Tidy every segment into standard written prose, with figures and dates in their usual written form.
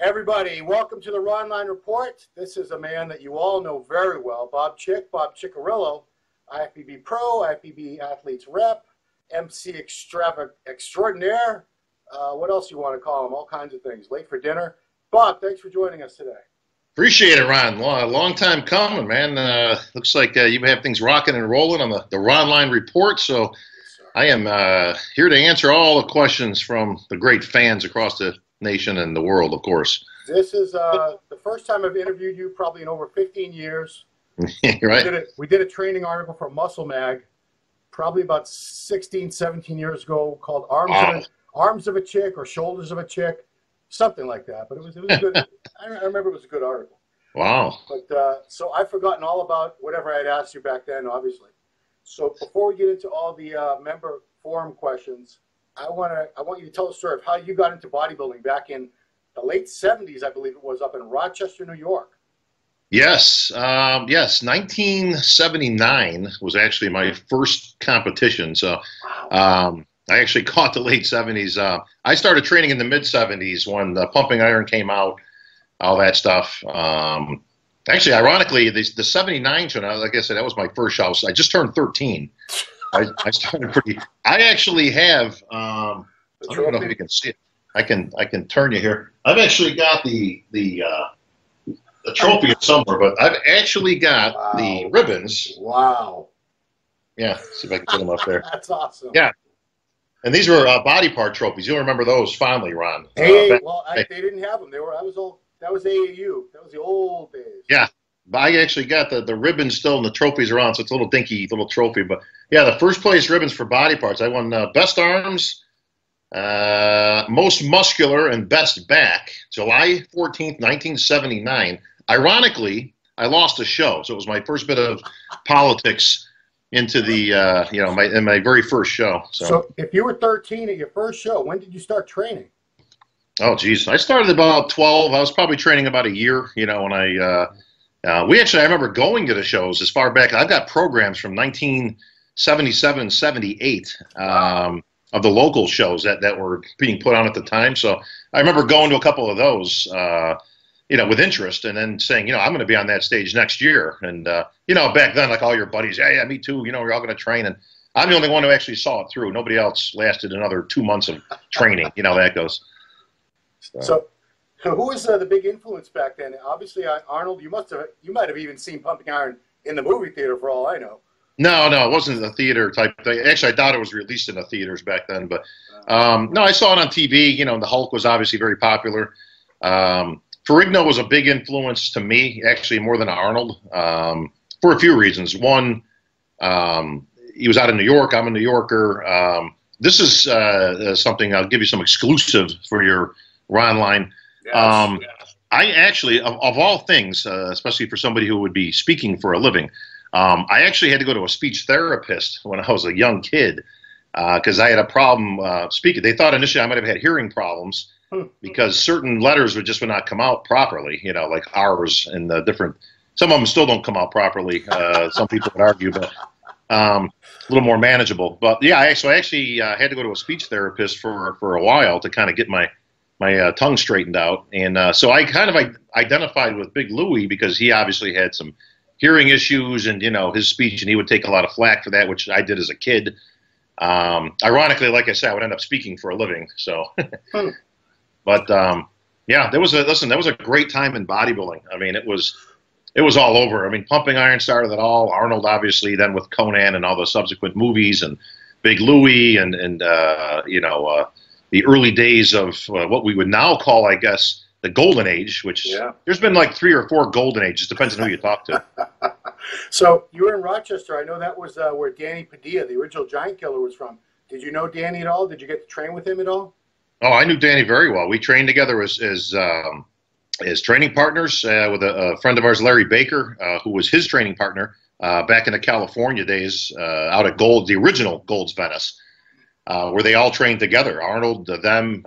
Everybody, welcome to the Ronline Report. This is a man that you all know very well, Bob Cicherillo, IFBB Pro, IFBB Athletes Rep, MC Extraordinaire. What else you want to call him? All kinds of things. Late for dinner. Bob, thanks for joining us today. Appreciate it, Ron. Long time coming, man. Looks like you have things rocking and rolling on the Ronline Report. So I am here to answer all the questions from the great fans across the nation and the world, of course. This is the first time I've interviewed you probably in over 15 years. Right. We did a training article for Muscle Mag probably about 16, 17 years ago called Arms of a Chick or Shoulders of a Chick, something like that. But it was good. I remember it was a good article. Wow. But so I've forgotten all about whatever I had asked you back then, obviously. So before we get into all the member forum questions, I want you to tell the story of how you got into bodybuilding back in the late 70s, I believe it was, up in Rochester, New York. Yes. Yes. 1979 was actually my first competition. So I actually caught the late 70s. I started training in the mid 70s when the pumping iron came out, all that stuff. Actually, ironically, the 79 show, like I said, that was my first show. I just turned 13. I started pretty. I actually have. I don't know if you can see it. I can turn you here. I've actually got the trophy somewhere, but I've actually got the ribbons. Wow. Yeah. See if I can get them up there. That's awesome. Yeah. And these were body part trophies. You'll remember those fondly, Ron. They didn't have them. That was AAU. That was the old days. Yeah. But I actually got the ribbons still and the trophies around, so it's a little dinky little trophy. But yeah, the first place ribbons for body parts. I won best arms, most muscular, and best back. July 14th, 1979. Ironically, I lost a show, so it was my first bit of politics into the in my very first show. So if you were 13 at your first show, when did you start training? Oh, geez, I started about 12. I was probably training about a year. When I. I remember going to the shows as far back. I've got programs from 1977, 78 of the local shows that were being put on at the time. So I remember going to a couple of those, with interest, and then saying, I'm going to be on that stage next year. And, back then, like all your buddies, yeah, me too, we're all going to train. And I'm the only one who actually saw it through. Nobody else lasted another 2 months of training. That goes. So who was the big influence back then? Obviously, Arnold. You might have even seen pumping iron in the movie theater, for all I know. No, it wasn't a theater type thing. Actually, I doubt it was released in the theaters back then. But no, I saw it on TV. The Hulk was obviously very popular. Ferrigno was a big influence to me, actually more than Arnold, for a few reasons. One, he was out of New York. I'm a New Yorker. This is something I'll give you some exclusive for your Ronline. Yes. I actually, of all things, especially for somebody who would be speaking for a living, I actually had to go to a speech therapist when I was a young kid because I had a problem speaking. They thought initially I might have had hearing problems because certain letters would not come out properly, like R's and the different. Some of them still don't come out properly. Some people would argue, but a little more manageable. But yeah, so I actually had to go to a speech therapist for a while to kind of get my tongue straightened out. And so I kind of identified with Big Louie because he obviously had some hearing issues and, his speech, and he would take a lot of flack for that, which I did as a kid. Ironically, like I said, I would end up speaking for a living. So, but yeah, that was a great time in bodybuilding. I mean, it was all over. I mean, pumping iron started it all. Arnold, obviously, then with Conan and all the subsequent movies, and Big Louie and the early days of what we would now call, I guess, the golden age, which there's been like 3 or 4 golden ages. Depends on who you talk to. So you were in Rochester. I know that was where Danny Padilla, the original Giant Killer, was from. Did you know Danny at all? Did you get to train with him at all? Oh, I knew Danny very well. We trained together as training partners with a friend of ours, Larry Baker, who was his training partner back in the California days out at Gold, the original Gold's Venice. Where they all trained together, Arnold, them,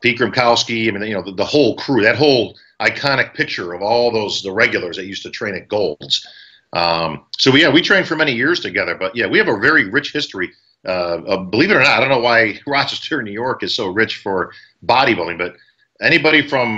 Pete Grimkowski, I mean, the whole crew, that whole iconic picture of all the regulars that used to train at Gold's. So yeah, we trained for many years together, but yeah, we have a very rich history. Believe it or not, I don't know why Rochester, New York is so rich for bodybuilding, but anybody from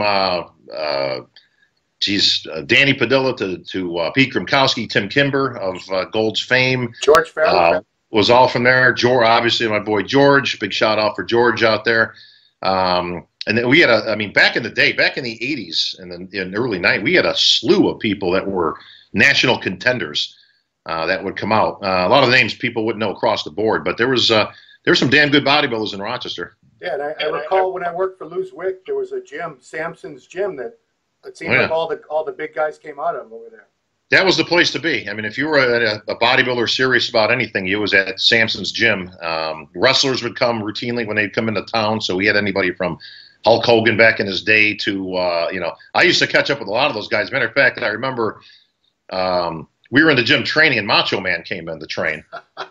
Danny Padilla to Pete Grimkowski, Tim Kimber of Gold's fame. George Farrell was all from there. George, obviously, my boy George. Big shout out for George out there. And then we had back in the day, back in the 80s and then in the early 90s, we had a slew of people that were national contenders that would come out. A lot of names people wouldn't know across the board, but there was some damn good bodybuilders in Rochester. Yeah, and I recall when I worked for Lou's Wick, there was a gym, Samson's Gym, that it seemed like all the big guys came out of over there. That was the place to be. I mean, if you were a bodybuilder serious about anything, you was at Samson's Gym. Wrestlers would come routinely when they'd come into town, so we had anybody from Hulk Hogan back in his day to, I used to catch up with a lot of those guys. Matter of fact, I remember we were in the gym training, and Macho Man came in to train,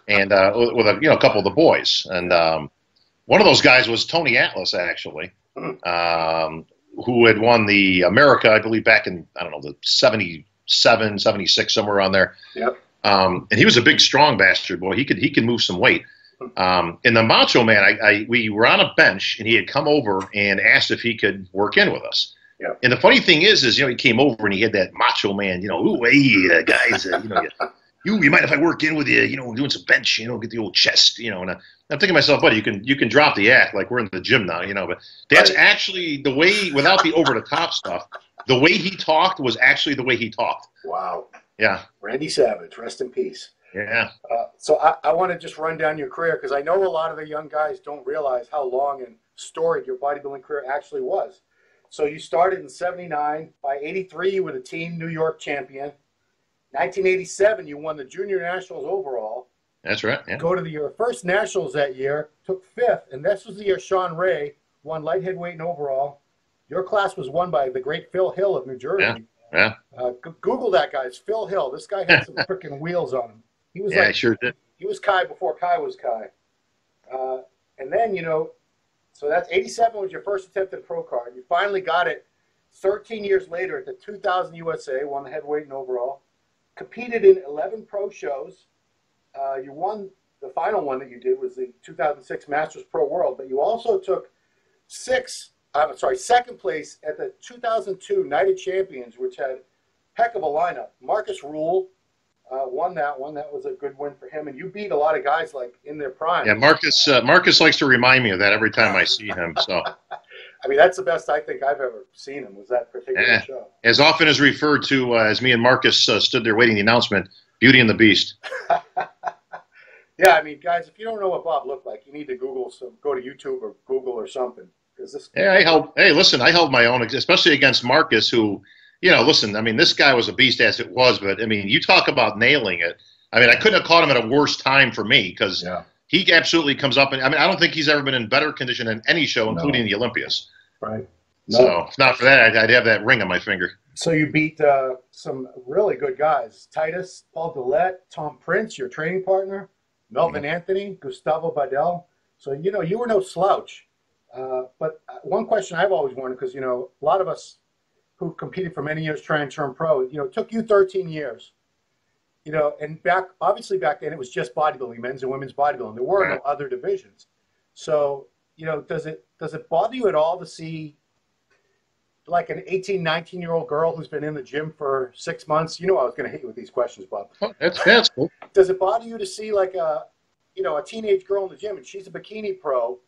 and with a couple of the boys. And one of those guys was Tony Atlas, actually, who had won the America, I believe, back in, the 77, 76, somewhere around there. Yep. And he was a big, strong bastard boy. He can move some weight. And the Macho Man, we were on a bench, and he had come over and asked if he could work in with us. Yeah. And the funny thing is, he came over and he had that Macho Man, ooh, hey, guys, you mind if I work in with you, doing some bench, get the old chest, and I'm thinking to myself, buddy, you can drop the act like we're in the gym now, but that's actually the way, without the over-the-top stuff, the way he talked was actually the way he talked. Wow. Yeah. Randy Savage, rest in peace. Yeah. So I want to just run down your career, because I know a lot of the young guys don't realize how long and storied your bodybuilding career actually was. So you started in 79. By 83, you were the team New York champion. 1987, you won the Junior Nationals overall. That's right. Yeah. Go to your first Nationals that year, took 5th, and this was the year Sean Ray won light heavyweight and overall. Your class was won by the great Phil Hill of New Jersey. Yeah. Google that, guys. Phil Hill. This guy had some freaking wheels on him. He was I sure did. He was Kai before Kai was Kai. And then, so that's 87 was your first attempt at a pro card. You finally got it 13 years later at the 2000 USA, won the heavyweight and overall. Competed in 11 pro shows. You won, the final one that you did was the 2006 Masters Pro World, but you also took second place at the 2002 United Champions, which had heck of a lineup. Marcus Rule won that one. That was a good win for him. And you beat a lot of guys like in their prime. Yeah, Marcus likes to remind me of that every time I see him. So, I mean, that's the best I think I've ever seen him, was that particular show. As often as referred to as me and Marcus stood there waiting the announcement, Beauty and the Beast. Yeah, I mean, guys, if you don't know what Bob looked like, you need to go to YouTube or Google or something. I held my own, especially against Marcus, who, listen, I mean, this guy was a beast as it was, but I mean, you talk about nailing it. I mean, I couldn't have caught him at a worse time for me, because he absolutely comes up, and I mean, I don't think he's ever been in better condition in any show, including the Olympias. Right. So if not for that, I'd have that ring on my finger. So you beat some really good guys: Titus, Paul Dillette, Tom Prince, your training partner, Melvin Anthony, Gustavo Badell. So you were no slouch. But one question I've always wondered, because a lot of us who competed for many years trying to turn pro, it took you 13 years. And back then it was just bodybuilding, men's and women's bodybuilding. There were no other divisions. So, does it bother you at all to see like an 18, 19-year-old girl who's been in the gym for 6 months? I was going to hit you with these questions, Bob. Oh, that's cool. Does it bother you to see like a teenage girl in the gym, and she's a bikini pro,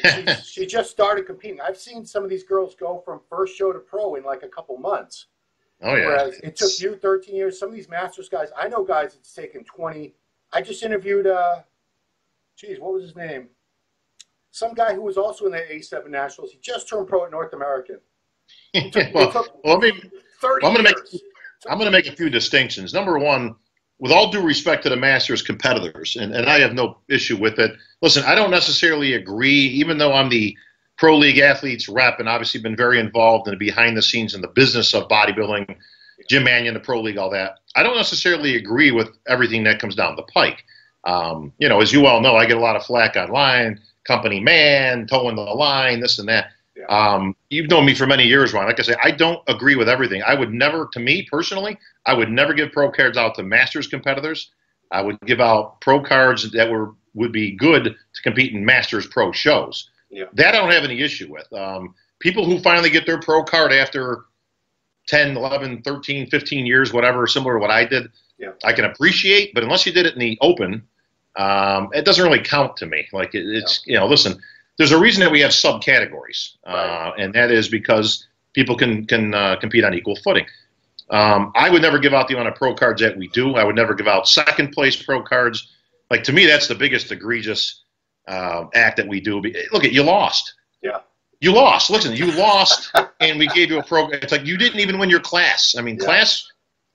and she just started competing? I've seen some of these girls go from first show to pro in like a couple months. Oh, yeah. Whereas it took you 13 years. Some of these Masters guys, I know guys it's taken 20. I just interviewed, what was his name? Some guy who was also in the A7 Nationals. He just turned pro at North American. I'm going to make a few distinctions. Number one, with all due respect to the Masters competitors, and I have no issue with it. Listen, I don't necessarily agree, even though I'm the Pro League athletes rep and obviously been very involved in the behind the scenes in the business of bodybuilding, Jim Mannion, the Pro League, all that. I don't necessarily agree with everything that comes down the pike. As you all know, I get a lot of flack online, company man, towing the line, this and that. Yeah. You've known me for many years, Ron. Like I say, I don't agree with everything. I would never, to me personally, I would never give pro cards out to Masters competitors. I would give out pro cards that would be good to compete in Masters pro shows. Yeah. That I don't have any issue with. people who finally get their pro card after 10, 11, 13, 15 years, whatever, similar to what I did, I can appreciate. But unless you did it in the open, it doesn't really count to me. Like it's, you know, listen, there's a reason that we have subcategories, and that is because people can compete on equal footing. I would never give out the amount of pro cards that we do. I would never give out second place pro cards. Like, to me, that's the biggest egregious act that we do. Look, you lost. Yeah. You lost. Listen, you lost, and we gave you a pro. It's like you didn't even win your class. I mean, class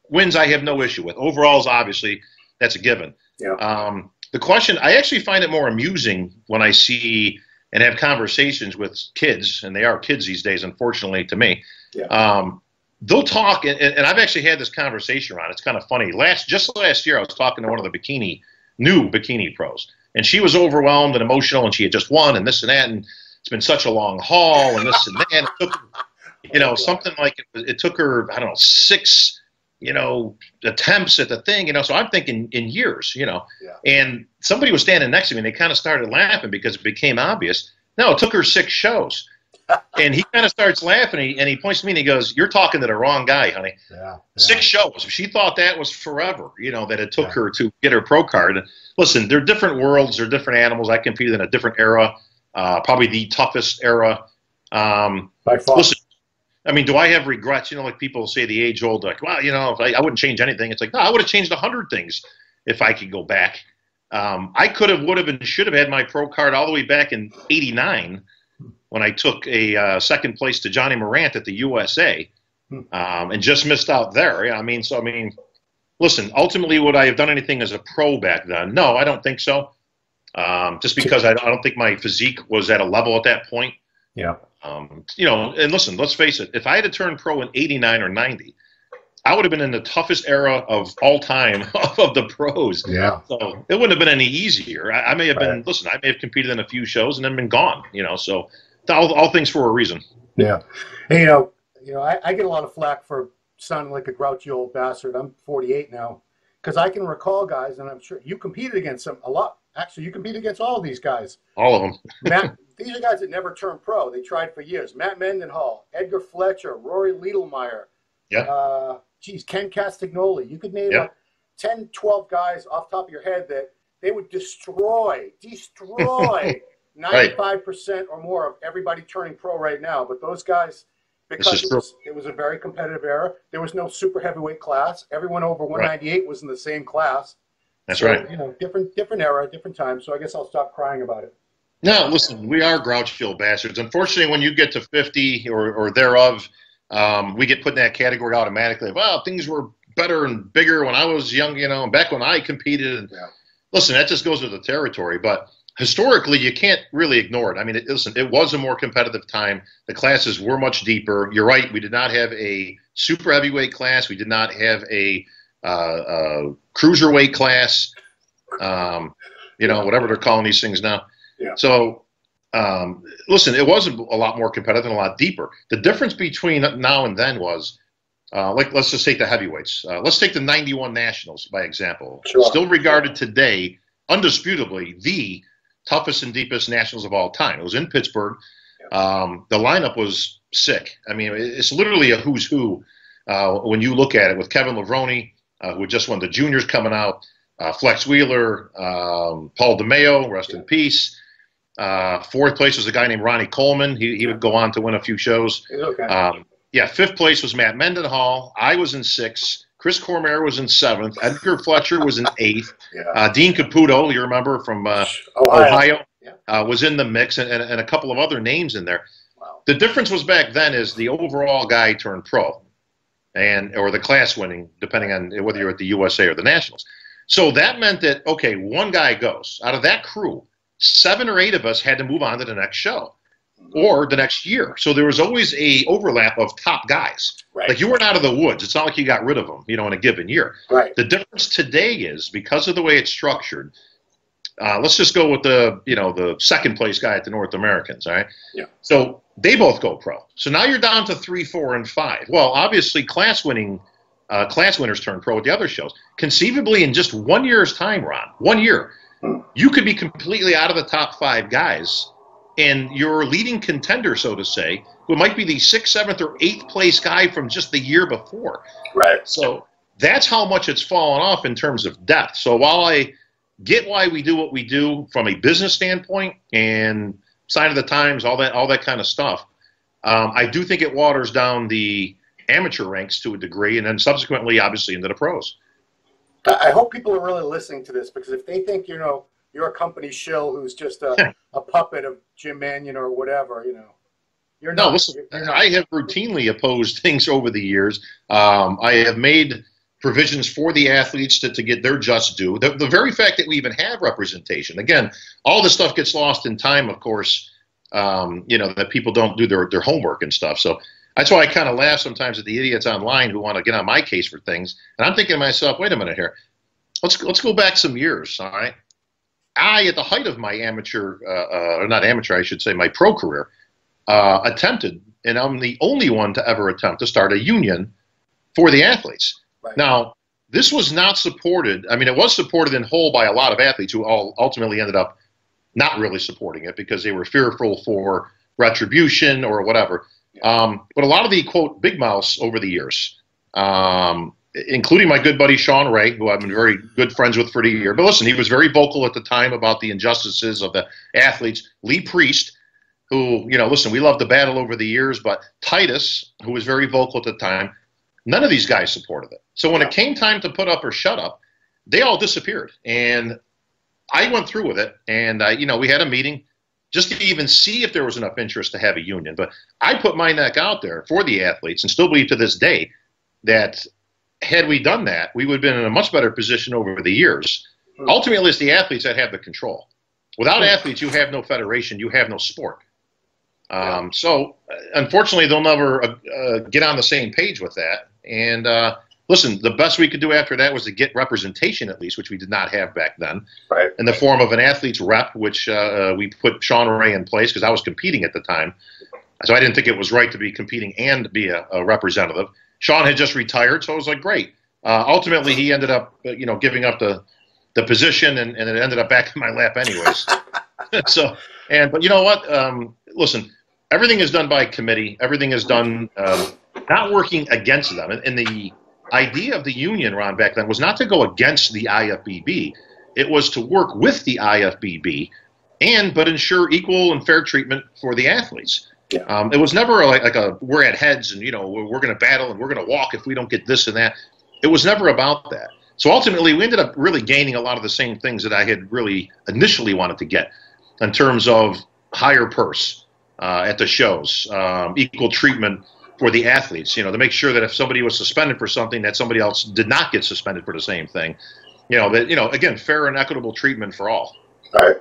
wins I have no issue with. Overalls, obviously, that's a given. Yeah. The question, I actually find it more amusing when I see and have conversations with kids, and they are kids these days, unfortunately, to me. Yeah. They'll talk, and I've actually had this conversation around. It's kind of funny. Just last year, I was talking to one of the new bikini pros, and she was overwhelmed and emotional, and she had just won, and this and that, and it's been such a long haul, and this and that. And it took, you know, something like it took her, I don't know, 6, you know, attempts at the thing, you know. So I'm thinking in years, you know. Yeah. And somebody was standing next to me, and they kind of started laughing because it became obvious. No, it took her 6 shows. And he kind of starts laughing, and he points to me and he goes, "You're talking to the wrong guy, honey." Yeah. 6 shows. She thought that was forever, you know, that it took her to get her pro card. Listen, they're different worlds, they're different animals. I competed in a different era, probably the toughest era. By far. Listen, I mean, do I have regrets? You know, like people say the age-old, like, well, you know, I wouldn't change anything. It's like, no, I would have changed 100 things if I could go back. I could have, would have, and should have had my pro card all the way back in '89 when I took a second place to Johnny Morant at the USA, and just missed out there. Yeah, I mean, listen, ultimately, would I have done anything as a pro back then? No, I don't think so. Just because I don't think my physique was at a level at that point. Yeah. You know, and listen, let's face it. If I had to turn pro in '89 or '90, I would have been in the toughest era of all time of the pros. Yeah. So it wouldn't have been any easier. I may have been, listen, I may have competed in a few shows and then been gone, you know, so all things for a reason. Yeah. Hey, you know, I get a lot of flack for sounding like a grouchy old bastard. I'm 48 now, because I can recall guys, and I'm sure you competed against them a lot. Actually, you competed against all of these guys. All of them. These are guys that never turned pro. They tried for years. Matt Mendenhall, Edgar Fletcher, Rory Liedelmeyer. Yeah. Ken Castagnoli. You could name like 10, 12 guys off the top of your head that they would destroy 95% or more of everybody turning pro right now. But those guys, because it was a very competitive era, there was no super heavyweight class. Everyone over 198 was in the same class. That's right. You know, different era, different time. So I guess I'll stop crying about it. No, listen, we are grouchy old bastards. Unfortunately, when you get to 50 or thereof, we get put in that category automatically. Well, things were better and bigger when I was young, you know, and back when I competed. And listen, that just goes with the territory. But historically, you can't really ignore it. I mean, listen, it was a more competitive time. The classes were much deeper. You're right. We did not have a super heavyweight class. We did not have a cruiserweight class, you know, whatever they're calling these things now. Yeah. So, listen, it was a lot more competitive and a lot deeper. The difference between now and then was, let's just take the heavyweights. Let's take the '91 Nationals, by example. Sure. Still regarded today, undisputably, the toughest and deepest Nationals of all time. It was in Pittsburgh. The lineup was sick. I mean, it's literally a who's who when you look at it, with Kevin Levrone, who had just won the juniors coming out, Flex Wheeler, Paul DeMeo, rest in peace. Fourth place was a guy named Ronnie Coleman. He would go on to win a few shows. Okay. Fifth place was Matt Mendenhall. I was in 6th. Chris Cormier was in 7th. Edgar Fletcher was in 8th. Dean Caputo, you remember, from Ohio, was in the mix, and a couple of other names in there. Wow. The difference was back then is the overall guy turned pro, or the class winning, depending on whether you're at the USA or the Nationals. So that meant that, okay, one guy goes. Out of that crew, 7 or 8 of us had to move on to the next show or the next year. So there was always a overlap of top guys. Right. Like, you weren't out of the woods. It's not like you got rid of them, you know, in a given year. Right. The difference today is, because of the way it's structured, let's just go with the second place guy at the North Americans, all right? Yeah. So they both go pro. So now you're down to 3, 4, and 5. Well, obviously class winners turn pro at the other shows. Conceivably, in just 1 year's time, Ron, 1 year, you could be completely out of the top 5 guys and your leading contender, so to say, who might be the 6th, 7th, or 8th place guy from just the year before. Right. So that's how much it's fallen off in terms of depth. So while I get why we do what we do from a business standpoint and sign of the times, all that kind of stuff, I do think it waters down the amateur ranks to a degree, and then subsequently, obviously, into the pros. I hope people are really listening to this, because if they think, you're a company shill who's just a puppet of Jim Mannion or whatever, you're not. No, listen, I have routinely opposed things over the years. I have made provisions for the athletes to get their just due. The very fact that we even have representation, again, all this stuff gets lost in time, of course, that people don't do their homework and stuff. So that's why I kind of laugh sometimes at the idiots online who want to get on my case for things. And I'm thinking to myself, wait a minute here. Let's go back some years, all right? At the height of my amateur, or not amateur, I should say, my pro career, attempted, and I'm the only one to ever attempt to start a union for the athletes. Right. Now, this was not supported. I mean, it was supported in whole by a lot of athletes who all ultimately ended up not really supporting it because they were fearful for retribution or whatever. But a lot of the, quote, big mouths over the years, including my good buddy Sean Ray, who I've been very good friends with for the year. But listen, he was very vocal at the time about the injustices of the athletes. Lee Priest, who, listen, we loved the battle over the years, but Titus, who was very vocal at the time, none of these guys supported it. So when it came time to put up or shut up, they all disappeared. And I went through with it, and, we had a meeting just to even see if there was enough interest to have a union. But I put my neck out there for the athletes and still believe to this day that had we done that, we would have been in a much better position over the years. Ultimately, it's the athletes that have the control. Without athletes, you have no federation, you have no sport. So, unfortunately, they'll never get on the same page with that. And listen, the best we could do after that was to get representation, at least, which we did not have back then, right, in the form of an athlete's rep, which we put Sean Ray in place because I was competing at the time. So I didn't think it was right to be competing and be a representative. Sean had just retired, so I was like, great. Ultimately, he ended up, giving up the position, and it ended up back in my lap anyways. But you know what? Listen, everything is done by committee. Everything is done not working against them. And the idea of the union, Ron, back then was not to go against the IFBB. It was to work with the IFBB but ensure equal and fair treatment for the athletes. Yeah. It was never like we're at heads and, we're going to battle and we're going to walk if we don't get this and that. It was never about that. So ultimately, we ended up really gaining a lot of the same things that I had really initially wanted to get in terms of higher purse at the shows, equal treatment for the athletes, to make sure that if somebody was suspended for something, that somebody else did not get suspended for the same thing. Again, fair and equitable treatment for all. All right.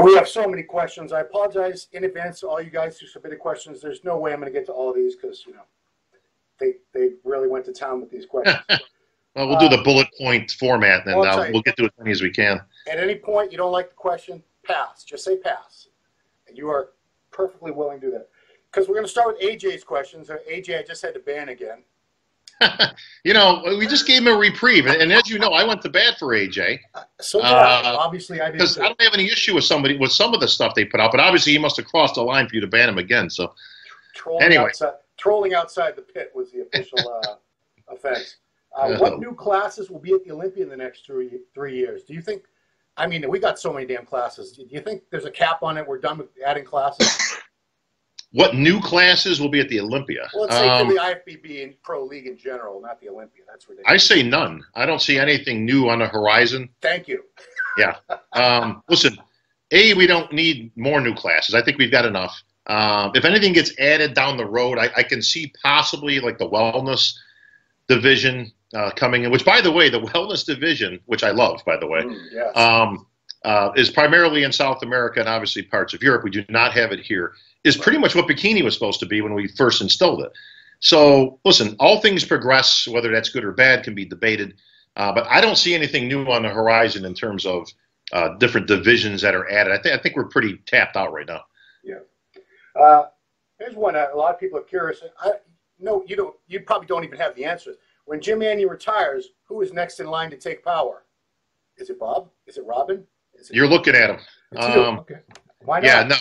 We have so many questions. I apologize in advance to all you guys who submitted questions. There's no way I'm going to get to all of these because, they really went to town with these questions. Well, we'll do the bullet point format, and we'll get to as many as we can. At any point you don't like the question, pass. Just say pass. And you are perfectly willing to do that. Because we're going to start with AJ's questions. AJ, I just had to ban again. We just gave him a reprieve. And as you know, I went to bat for AJ. Obviously, I didn't. Because I don't have any issue with some of the stuff they put out. But obviously, he must have crossed the line for you to ban him again. So, trolling outside the pit was the official offense. What new classes will be at the Olympia in the next 3 years? Do you think? I mean, we got so many damn classes. Do you think there's a cap on it? We're done with adding classes? What new classes will be at the Olympia? Well, let's say for the IFBB and Pro League in general, not the Olympia. That's ridiculous. I say none. I don't see anything new on the horizon. Thank you. Yeah. Listen, we don't need more new classes. I think we've got enough. If anything gets added down the road, I can see possibly like the wellness division coming in, which, by the way, the wellness division, which I love, by the way, yes. Is primarily in South America and obviously parts of Europe. We do not have it here. Is pretty much what bikini was supposed to be when we first instilled it. So, listen, all things progress, whether that's good or bad can be debated. But I don't see anything new on the horizon in terms of different divisions that are added. I think we're pretty tapped out right now. Yeah. Here's one. A lot of people are curious. No, you don't. You probably don't even have the answers. When Jim Mannion retires, who is next in line to take power? Is it Bob? Is it Robin? You're looking at him. Okay. Why not? Yeah, no.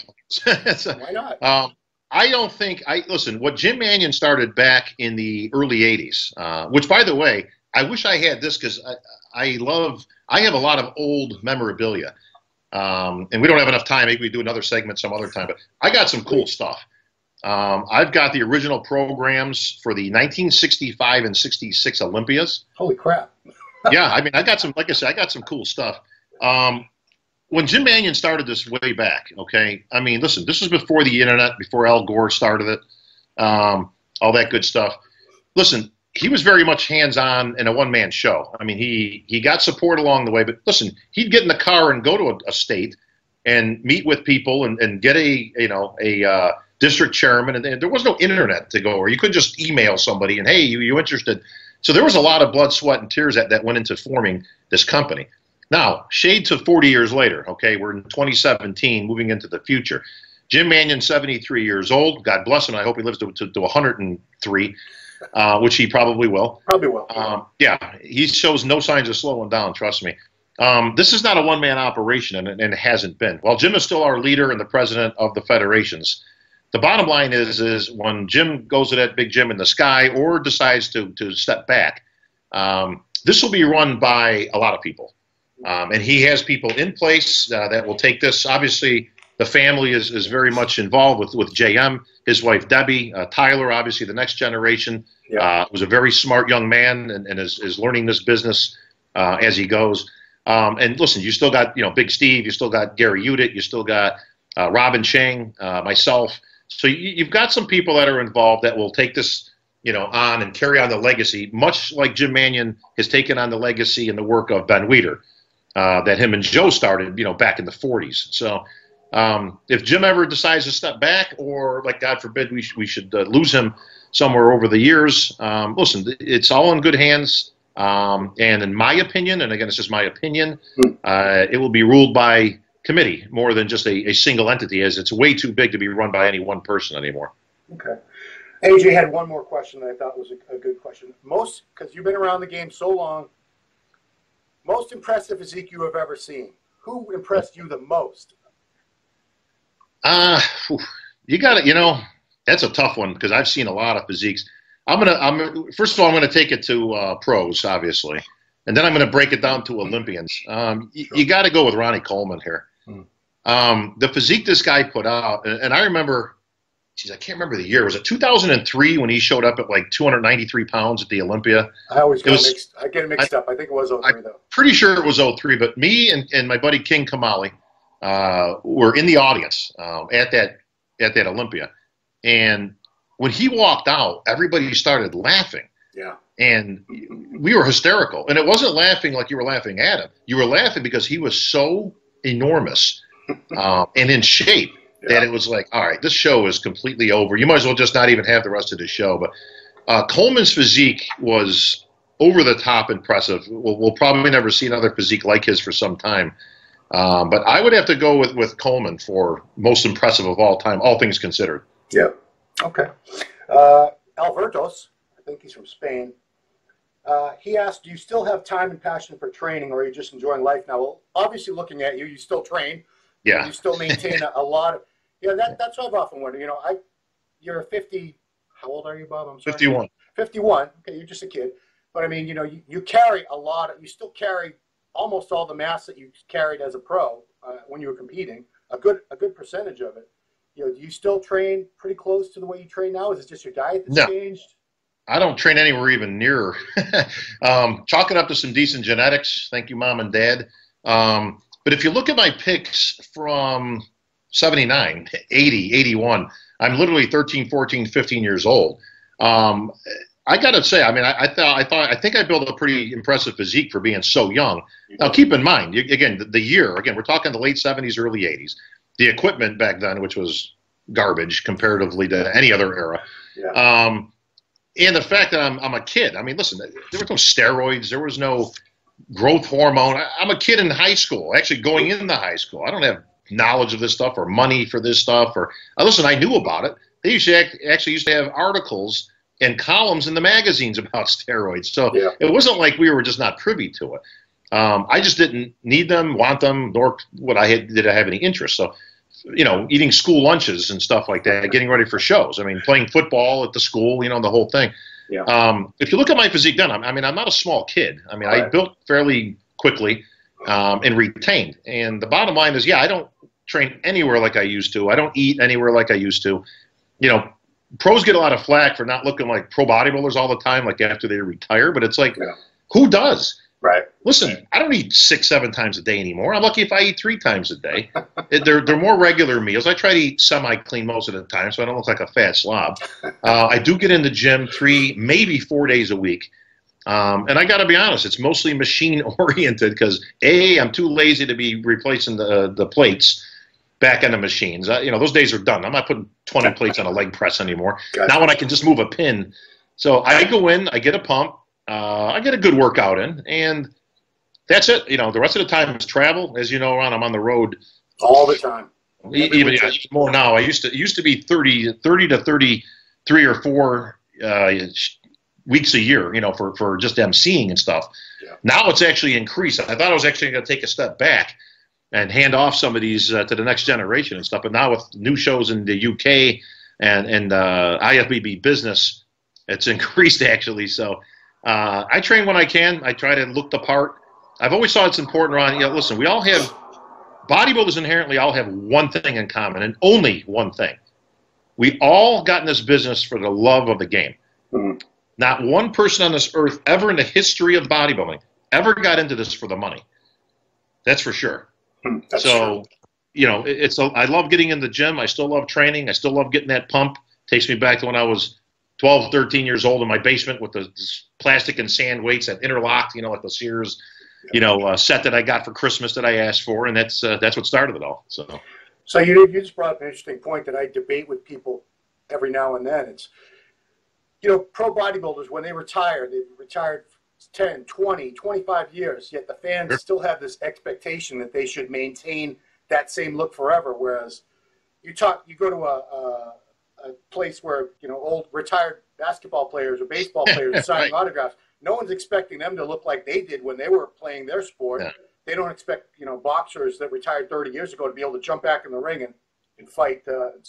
Why not? I don't think listen. What Jim Mannion started back in the early '80s, which, by the way, I wish I had this because I have a lot of old memorabilia, and we don't have enough time. Maybe we do another segment some other time. But I got some cool stuff. I've got the original programs for the 1965 and '66 Olympias. Holy crap! Yeah, I mean, I got some. Like I said, I got some cool stuff. When Jim Mannion started this way back, okay, I mean, listen, this was before the internet, before Al Gore started it, all that good stuff. Listen, he was very much hands-on in a one-man show. I mean, he got support along the way, but listen, he'd get in the car and go to a state and meet with people and get a district chairman, and there was no internet to go, or you could just email somebody and, hey, you interested? So there was a lot of blood, sweat, and tears that went into forming this company. Now, shade to 40 years later, okay, we're in 2017, moving into the future. Jim Mannion, 73 years old. God bless him. I hope he lives to 103, which he probably will. Probably will. Yeah, he shows no signs of slowing down, trust me. This is not a one-man operation, and it hasn't been. While Jim is still our leader and the president of the federations, the bottom line is when Jim goes to that big gym in the sky or decides to step back, this will be run by a lot of people. And he has people in place that will take this. Obviously, the family is very much involved with JM, his wife Debbie, Tyler, obviously the next generation. Yeah. Was a very smart young man and is learning this business as he goes. And listen, you still got Big Steve, you still got Gary Udit, you still got Robin Chang, myself. So you've got some people that are involved that will take this on and carry on the legacy, much like Jim Mannion has taken on the legacy and the work of Ben Weider. That him and Joe started, back in the 40s. So if Jim ever decides to step back, or like God forbid we should lose him somewhere over the years, listen, it's all in good hands. And in my opinion, and again, it's just my opinion, it will be ruled by committee more than just a single entity, as it's way too big to be run by any one person anymore. Okay. AJ had one more question that I thought was a good question. Because you've been around the game so long, most impressive physique you have ever seen. Who impressed you the most? You got it. That's a tough one because I've seen a lot of physiques. First of all, I'm gonna take it to pros, obviously, and then I'm gonna break it down to Olympians. You got to go with Ronnie Coleman here. The physique this guy put out, and I remember. I can't remember the year. Was it 2003 when he showed up at like 293 pounds at the Olympia? I get it mixed up. I think it was 03 though. I'm pretty sure it was 03, but me and my buddy King Kamali were in the audience at that Olympia. And when he walked out, everybody started laughing. Yeah. And we were hysterical. And it wasn't laughing like you were laughing at him. You were laughing because he was so enormous and in shape. That it was like, all right, this show is completely over. You might as well just not even have the rest of the show. But Coleman's physique was over the top impressive. We'll probably never see another physique like his for some time. But I would have to go with Coleman for most impressive of all time, all things considered. Yep. Okay. Albertos, I think he's from Spain. He asked, do you still have time and passion for training, or are you just enjoying life now? Well, obviously looking at you, you still train. Yeah. You still maintain a lot of. Yeah, that's what I've often wondered. You're 50. How old are you, Bob? I'm sorry. 51. 51. Okay, you're just a kid. But I mean, you carry a lot. You still carry almost all the mass that you carried as a pro when you were competing. A good percentage of it. Do you still train pretty close to the way you train now? Is it just your diet that's changed? I don't train anywhere even near. Chalk it up to some decent genetics. Thank you, Mom and Dad. But if you look at my pics from 79, 80, 81, I'm literally 13, 14, 15 years old. I got to say, I mean, I think I built a pretty impressive physique for being so young. Now, keep in mind, the year, we're talking the late 70s, early 80s. The equipment back then, which was garbage comparatively to any other era. Yeah. And the fact that I'm a kid. I mean, listen, there was no steroids. There was no growth hormone. I'm a kid in high school, actually going into high school. I don't have knowledge of this stuff or money for this stuff. Listen, I knew about it. They actually used to have articles and columns in the magazines about steroids. So It wasn't like we were just not privy to it. I just didn't need them, want them, nor did I have any interest. So you know, eating school lunches and stuff like that, getting ready for shows. I mean, playing football at the school, you know, the whole thing. Yeah. If you look at my physique then, I mean, I'm not a small kid. I mean, I built fairly quickly and retained. And the bottom line is, yeah, I don't train anywhere like I used to. I don't eat anywhere like I used to. You know, pros get a lot of flack for not looking like pro bodybuilders all the time, like after they retire. But it's like, who does? Right. Listen, I don't eat 6-7 times a day anymore. I'm lucky if I eat 3 times a day. They're more regular meals. I try to eat semi-clean most of the time, so I don't look like a fat slob. I do get in the gym 3, maybe 4 days a week. And I got to be honest, it's mostly machine-oriented because, A, I'm too lazy to be replacing the plates back on the machines. You know, those days are done. I'm not putting 20 plates on a leg press anymore. Gotcha. Not when I can just move a pin. So I go in, I get a pump. I get a good workout in, and that's it. You know, the rest of the time is travel. As you know, Ron, I'm on the road all the time. Even more now. It used to be 30 to 33 or 4 weeks a year, you know, for just emceeing and stuff. Yeah. Now it's actually increased. I thought I was actually going to take a step back and hand off some of these to the next generation and stuff. But now with new shows in the UK and IFBB business, it's increased actually. So. I train when I can. I try to look the part. I've always thought it's important, Ron. You know, listen, we all have bodybuilders inherently all have one thing in common, and only one thing. We all got in this business for the love of the game. Mm-hmm. Not one person on this earth ever in the history of bodybuilding ever got into this for the money. That's for sure. That's so, true. You know, I love getting in the gym. I still love training. I still love getting that pump. Takes me back to when I was 12, 13 years old in my basement with the plastic and sand weights that interlocked, you know, like the Sears, you know, set that I got for Christmas that I asked for, and that's what started it all. So you just brought up an interesting point that I debate with people every now and then. It's, you know, pro bodybuilders, when they retire, they've retired 10, 20, 25 years, yet the fans still have this expectation that they should maintain that same look forever, whereas you go to a place where, you know, old retired basketball players or baseball players signing autographs. No one's expecting them to look like they did when they were playing their sport. Yeah. They don't expect, you know, boxers that retired 30 years ago to be able to jump back in the ring and fight.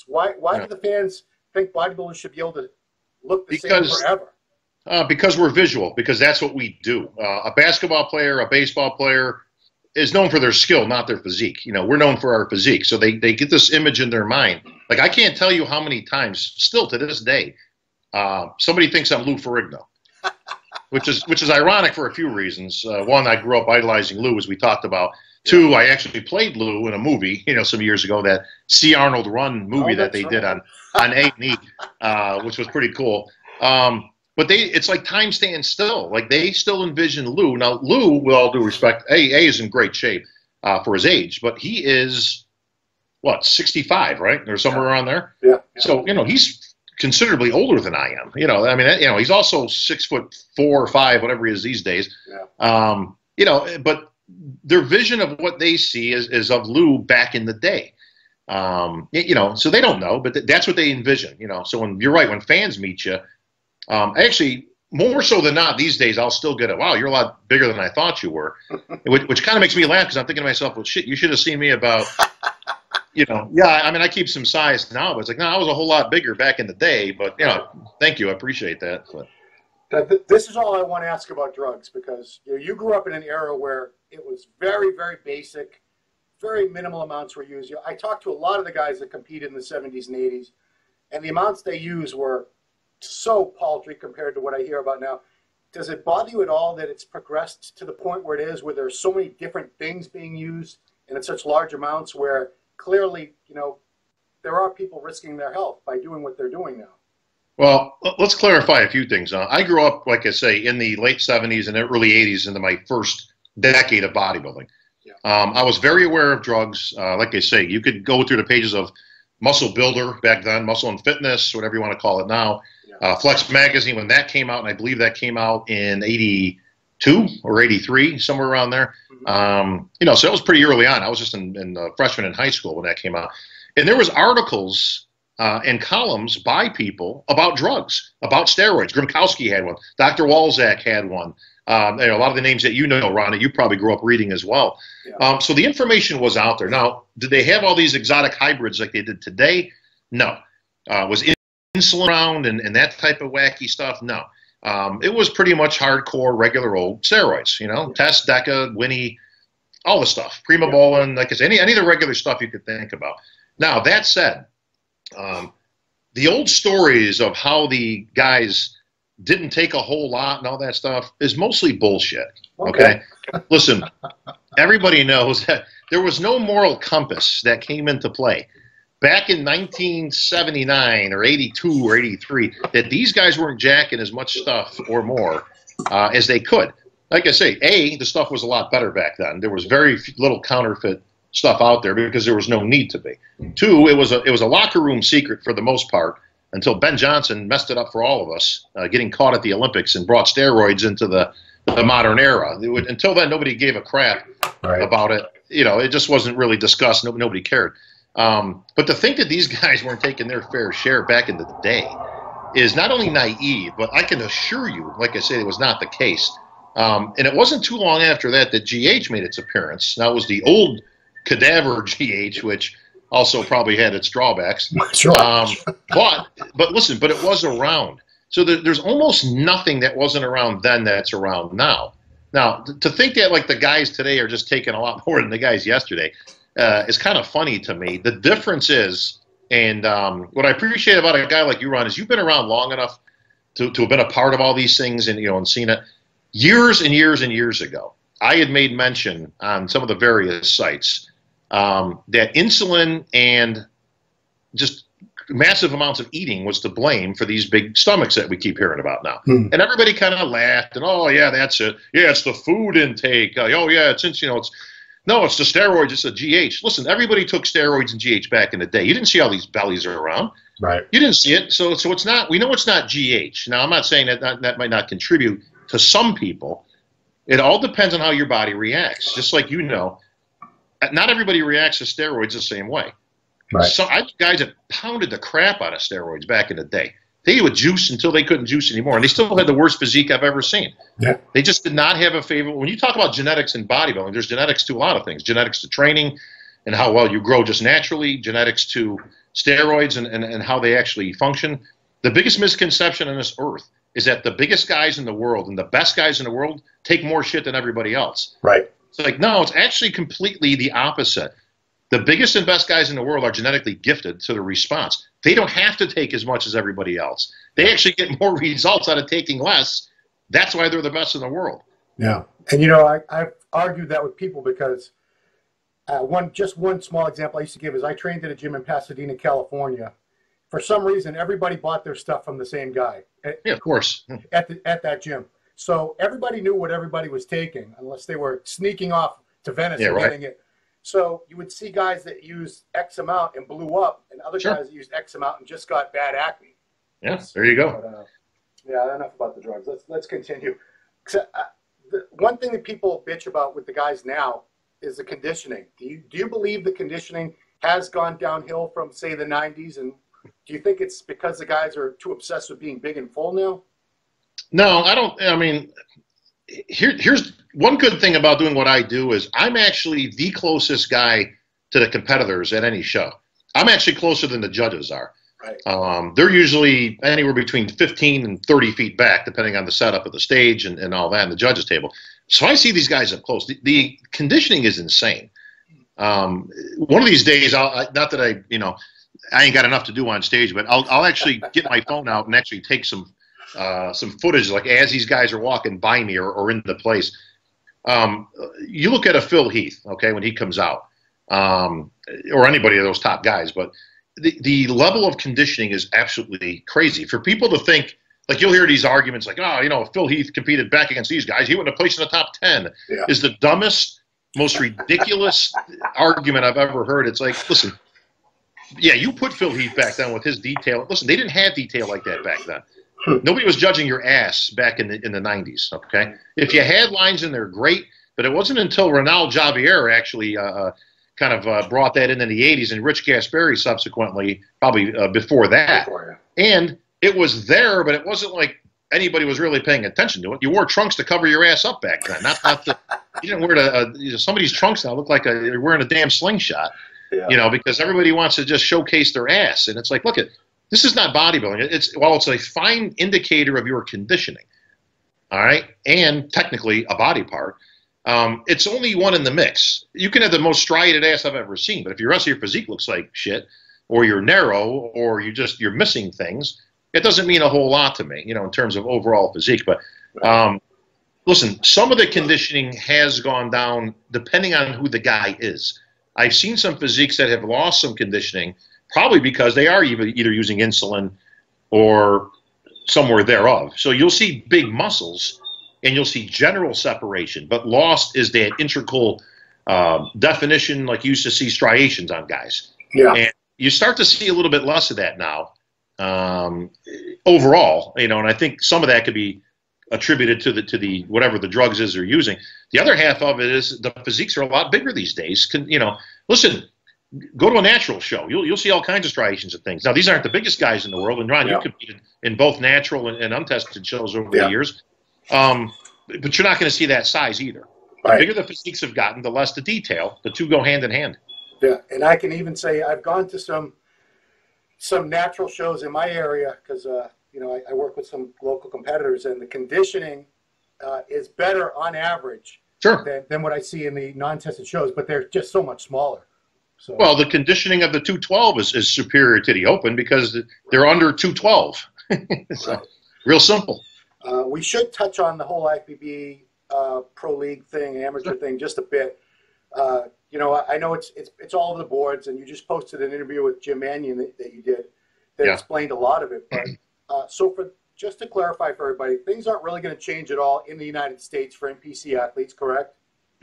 Why do the fans think bodybuilders should be able to look the same forever? Because we're visual. Because that's what we do. A basketball player, a baseball player is known for their skill, not their physique. You know, we're known for our physique. So they get this image in their mind. Like, I can't tell you how many times, still to this day, somebody thinks I'm Lou Ferrigno, which is ironic for a few reasons. One, I grew up idolizing Lou, as we talked about. Two, I actually played Lou in a movie, you know, some years ago, that C. Arnold Run movie that they did on A&E, which was pretty cool. But it's like time stands still. Like, they still envision Lou. Now, Lou, with all due respect, A is in great shape for his age, but he is, 65, right? Or somewhere around there? Yeah. So, you know, he's considerably older than I am. You know, I mean, you know, he's also 6'4" or 5, whatever he is these days. Yeah. You know, but their vision of what they see is of Lou back in the day. You know, so they don't know, but that's what they envision, you know. So when you're right, when fans meet you, actually, more so than not these days, I'll still get it. Wow, you're a lot bigger than I thought you were, which kind of makes me laugh because I'm thinking to myself, well, shit, you should have seen me about, you know, I mean, I keep some size now, but it's like, no, I was a whole lot bigger back in the day. But, you know, thank you. I appreciate that. But this is all I want to ask about drugs, because you grew up in an era where it was very, very basic, very minimal amounts were used. I talked to a lot of the guys that competed in the 70s and 80s, and the amounts they used were so paltry compared to what I hear about now. Does it bother you at all that it's progressed to the point where it is, where there's so many different things being used and in such large amounts, where clearly, you know, there are people risking their health by doing what they're doing now? Well, let's clarify a few things. I grew up, like I say, in the late 70s and early 80s into my first decade of bodybuilding. Yeah. I was very aware of drugs. Like I say, you could go through the pages of Muscle Builder back then, Muscle and Fitness, whatever you want to call it now. Yeah. Flex Magazine, when that came out, and I believe that came out in 82 or 83, somewhere around there. Mm-hmm. You know, so it was pretty early on. I was just in freshman in high school when that came out. And there was articles and columns by people about drugs, about steroids. Grimkowski had one. Dr. Walzak had one. A lot of the names that you know, Ron, that you probably grew up reading as well. Yeah. So the information was out there. Now, did they have all these exotic hybrids like they did today? No. Was insulin around and that type of wacky stuff? No. It was pretty much hardcore, regular old steroids, Test, Deca, Winnie, all the stuff. Primobolan, like I said, any of the regular stuff you could think about. Now, that said, the old stories of how the guys didn't take a whole lot and all that stuff is mostly bullshit. Okay? Listen, everybody knows that there was no moral compass that came into play back in 1979 or 82 or 83 that these guys weren't jacking as much stuff or more as they could. Like I say, the stuff was a lot better back then. There was very little counterfeit stuff out there because there was no need to be. Two, it was a locker room secret for the most part until Ben Johnson messed it up for all of us, getting caught at the Olympics and brought steroids into the modern era. Until then, nobody gave a crap about it. It just wasn't really discussed. Nobody cared. But to think that these guys weren't taking their fair share back in the day is not only naive, but I can assure you, like I said, it was not the case. And it wasn't too long after that GH made its appearance. Now, it was the old cadaver GH, which also probably had its drawbacks. Sure. But listen, it was around. So there's almost nothing that wasn't around then that's around now. Now, to think that like the guys today are just taking a lot more than the guys yesterday is kind of funny to me. The difference is, and what I appreciate about a guy like you, Ron, is you've been around long enough to have been a part of all these things and seen it. Years and years and years ago, I had made mention on some of the various sites that insulin and just massive amounts of eating was to blame for these big stomachs that we keep hearing about now. And everybody kind of laughed and, oh, yeah, that's it. Yeah, it's the food intake. Oh, yeah, it's the steroids. It's a GH. Listen, everybody took steroids and GH back in the day. You didn't see all these bellies are around. Right. You didn't see it. So it's not. We know it's not GH. Now, I'm not saying that might not contribute to some people. It all depends on how your body reacts. Just like not everybody reacts to steroids the same way. Right. So guys that pounded the crap out of steroids back in the day. They would juice until they couldn't juice anymore, and they still had the worst physique I've ever seen. Yeah. They just did not have a favorite. When you talk about genetics in bodybuilding, there's genetics to a lot of things. Genetics to training and how well you grow just naturally, genetics to steroids and how they actually function. The biggest misconception on this earth is that the biggest guys in the world and the best guys in the world take more shit than everybody else. Right. It's like, no, it's actually completely the opposite. The biggest and best guys in the world are genetically gifted to the response. They don't have to take as much as everybody else. They actually get more results out of taking less. That's why they're the best in the world. Yeah. And, I've argued that with people because just one small example I used to give is I trained at a gym in Pasadena, California. For some reason, everybody bought their stuff from the same guy. Yeah, of course. At that gym. So everybody knew what everybody was taking, unless they were sneaking off to Venice and getting it. So you would see guys that used X amount and blew up, and other guys that used X amount and just got bad acne. Yeah, there you go. But, enough about the drugs. Let's continue. The one thing that people bitch about with the guys now is the conditioning. Do you believe the conditioning has gone downhill from, say, the 90s? And do you think it's because the guys are too obsessed with being big and full now? No, I don't. I mean, here's one good thing about doing what I do is I'm actually the closest guy to the competitors at any show. I'm actually closer than the judges are. Right. They're usually anywhere between 15 and 30 feet back, depending on the setup of the stage and all that, and the judges' table. So I see these guys up close. The conditioning is insane. One of these days, not that I ain't got enough to do on stage, but I'll actually get my phone out and actually take some footage, like as these guys are walking by me or into the place. You look at a Phil Heath, okay, when he comes out, or anybody of those top guys, but the level of conditioning is absolutely crazy. For people to think, like you'll hear these arguments like, if Phil Heath competed back against these guys, he wouldn't have placed in the top 10, is the dumbest, most ridiculous argument I've ever heard. It's like, listen, yeah, you put Phil Heath back then with his detail. Listen, they didn't have detail like that back then. Nobody was judging your ass back in the 90s, okay? If you had lines in there, great, but it wasn't until Ronald Javier actually brought that in the 80s, and Rich Gasperi subsequently, probably before that. And it was there, but it wasn't like anybody was really paying attention to it. You wore trunks to cover your ass up back then. You didn't wear somebody's trunks now look like you're wearing a damn slingshot. Yeah. You know, because everybody wants to just showcase their ass, and it's like, look, this is not bodybuilding. It's a fine indicator of your conditioning, all right, and technically a body part. It's only one in the mix. You can have the most striated ass I've ever seen, but if your rest of your physique looks like shit, or you're narrow, or you're missing things, it doesn't mean a whole lot to me, you know, in terms of overall physique. But listen, some of the conditioning has gone down depending on who the guy is. I've seen some physiques that have lost some conditioning, probably because they are either using insulin or somewhere thereof. So you'll see big muscles and you'll see general separation, but lost is that integral definition, like you used to see striations on guys. Yeah. And you start to see a little bit less of that now overall, you know, and I think some of that could be attributed to the whatever the drugs is they're using. The other half of it is the physiques are a lot bigger these days. You know, listen, go to a natural show. You'll see all kinds of striations and things. Now, these aren't the biggest guys in the world, and Ron, you competed in both natural and untested shows over the years. But you're not going to see that size either. The bigger the physiques have gotten, the less the detail. The two go hand in hand. Yeah, and I can even say I've gone to some natural shows in my area because you know, I work with some local competitors, and the conditioning is better on average than what I see in the non-tested shows, but they're just so much smaller. So, well, the conditioning of the 212 is superior to the open because they're under 212. So, real simple. We should touch on the whole IFBB Pro League thing, amateur thing, just a bit. You know, I know it's all over the boards, and you just posted an interview with Jim Mannion that you did that explained a lot of it, but so just to clarify for everybody, things aren't really going to change at all in the United States for NPC athletes, correct?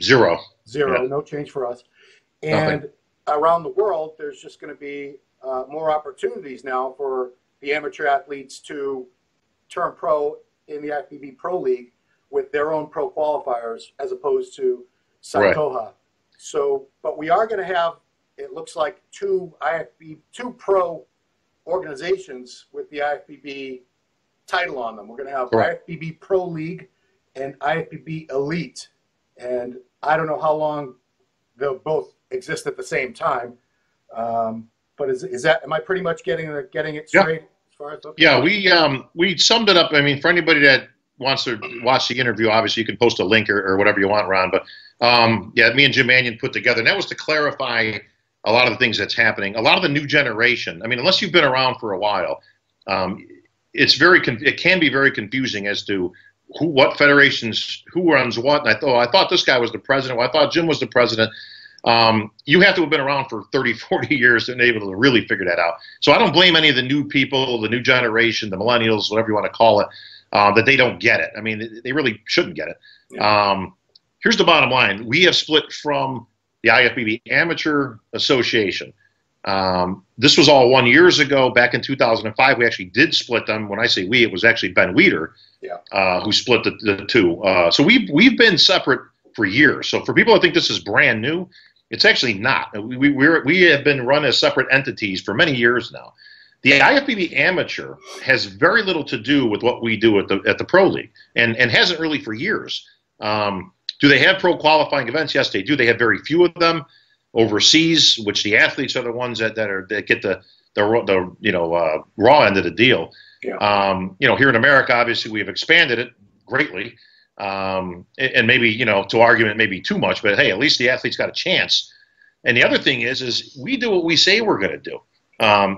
Zero. No change for us. And around the world, there's just going to be more opportunities now for the amateur athletes to turn pro in the IFBB Pro League with their own pro qualifiers as opposed to Saitoha. So, but we are going to have, it looks like, two pro organizations with the IFBB title on them. We're going to have IFBB Pro League and IFBB Elite, and I don't know how long they'll both exist at the same time. But is that, am I pretty much getting it straight as far as? Okay. Yeah, we summed it up. I mean, for anybody that wants to watch the interview, obviously you can post a link or whatever you want, Ron. But yeah, me and Jim Mannion put together, and that was to clarify a lot of the things that's happening. A lot of the new generation, I mean, unless you've been around for a while, it can be very confusing as to what federations, who runs what. And I thought this guy was the president. Well, I thought Jim was the president. You have to have been around for 30, 40 years to be able to really figure that out. So I don't blame any of the new people, the new generation, the millennials, whatever you want to call it, that they don't get it. I mean, they really shouldn't get it. Yeah. Here's the bottom line. We have split from the IFBB Amateur Association. This was all 1 year ago. Back in 2005, we actually did split them. When I say we, it was actually Ben Weider who split the two. So we've been separate for years. So for people that think this is brand new, it's actually not. We have been run as separate entities for many years now. The IFBB Amateur has very little to do with what we do at the Pro League, and hasn't really for years. Do they have pro qualifying events? Yes, they do. They have very few of them overseas, which the athletes are the ones that get the raw end of the deal. Yeah. You know, here in America, obviously, we have expanded it greatly, and maybe, you know, to argument maybe too much, but hey, at least the athletes got a chance. And the other thing is we do what we say we're going to do.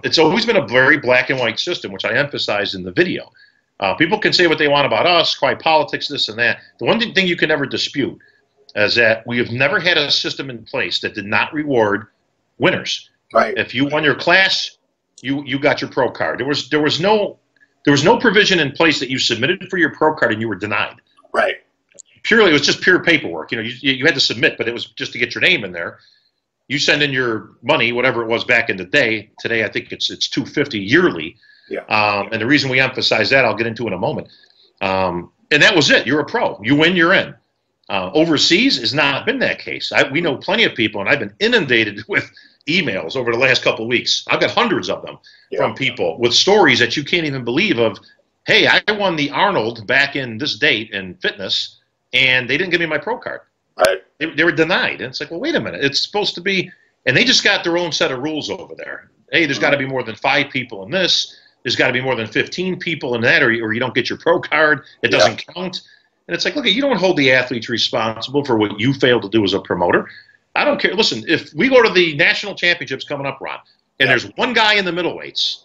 It's always been a very black and white system, which I emphasized in the video. People can say what they want about us, cry politics, this and that. The one thing you can never dispute is that we have never had a system in place that did not reward winners. Right. If you won your class, you got your pro card. There was no provision in place that you submitted for your pro card and you were denied. Right. Purely, it was just pure paperwork. You know, you had to submit, but it was just to get your name in there. You send in your money, whatever it was back in the day. Today, I think it's $250 yearly. Yeah. And the reason we emphasize that, I'll get into in a moment. And that was it. You're a pro. You win, you're in. Overseas has not been that case. We know plenty of people, and I've been inundated with emails over the last couple of weeks. I've got hundreds of them from people with stories that you can't even believe of hey, I won the Arnold back in this date in fitness, and they didn't give me my pro card. Right. They were denied. And it's like, well, wait a minute. It's supposed to be, and they just got their own set of rules over there. Hey, there's got to be more than 5 people in this. There's got to be more than 15 people in that, or you don't get your pro card. It doesn't count. And it's like, look, you don't hold the athletes responsible for what you failed to do as a promoter. I don't care. Listen, if we go to the national championships coming up, Ron, and there's one guy in the middleweights,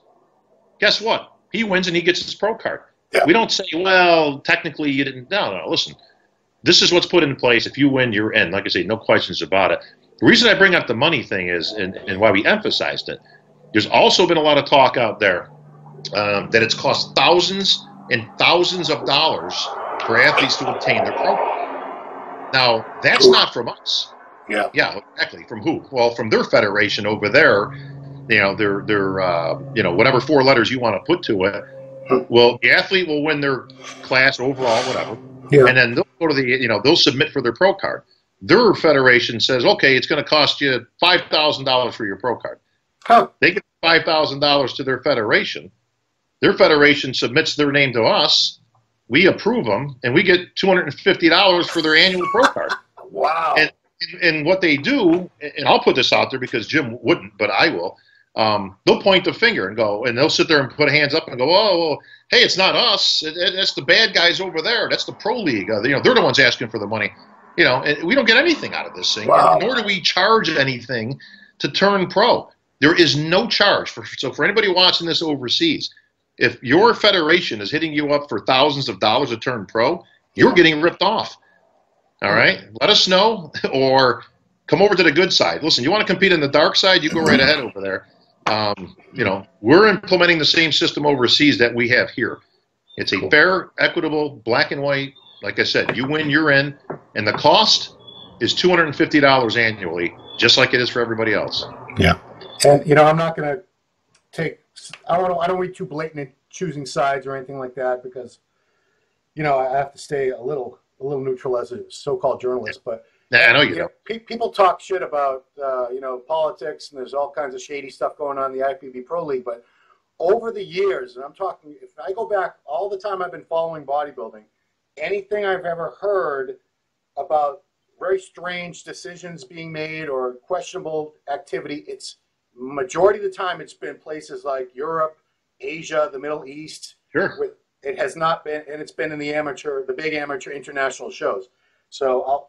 guess what? He wins and he gets his pro card. Yeah. We don't say, well, technically you didn't. No, listen. This is what's put in place. If you win, you're in. Like I say, no questions about it. The reason I bring up the money thing is, and why we emphasized it, there's also been a lot of talk out there that it's cost thousands and thousands of dollars for athletes to obtain their pro card. Now, that's not from us. Yeah. Yeah, exactly. From who? Well, from their federation over there. You know, their whatever 4 letters you want to put to it. Well, the athlete will win their class overall, whatever. Yeah. And then they'll go to the, they'll submit for their pro card. Their federation says, okay, it's going to cost you $5,000 for your pro card. Huh. They get $5,000 to their federation. Their federation submits their name to us. We approve them, and we get $250 for their annual pro card. Wow. And what they do, and I'll put this out there because Jim wouldn't, but I will. They'll point the finger and go, and they'll sit there and put hands up and go, oh, well, hey, it's not us. That's the bad guys over there. That's the Pro League. They're the ones asking for the money. And we don't get anything out of this thing, nor do we charge anything to turn pro. There is no charge. So for anybody watching this overseas, if your federation is hitting you up for thousands of dollars to turn pro, you're getting ripped off. All right? Let us know, or come over to the good side. Listen, you want to compete in the dark side, you go right ahead over there. We're implementing the same system overseas that we have here. It's a fair, equitable, black and white. Like I said, you win, you're in, and the cost is $250 annually, just like it is for everybody else. Yeah, and I'm not going to take. I don't want to be too blatant in choosing sides or anything like that because, I have to stay a little neutral as a so-called journalist, but. Yeah, I know you do. People talk shit about, politics, and there's all kinds of shady stuff going on in the IPV Pro League. But over the years, and I'm talking, if I go back all the time I've been following bodybuilding, anything I've ever heard about very strange decisions being made or questionable activity, it's majority of the time it's been places like Europe, Asia, the Middle East. Sure. It has not been, and it's been in the big amateur international shows. So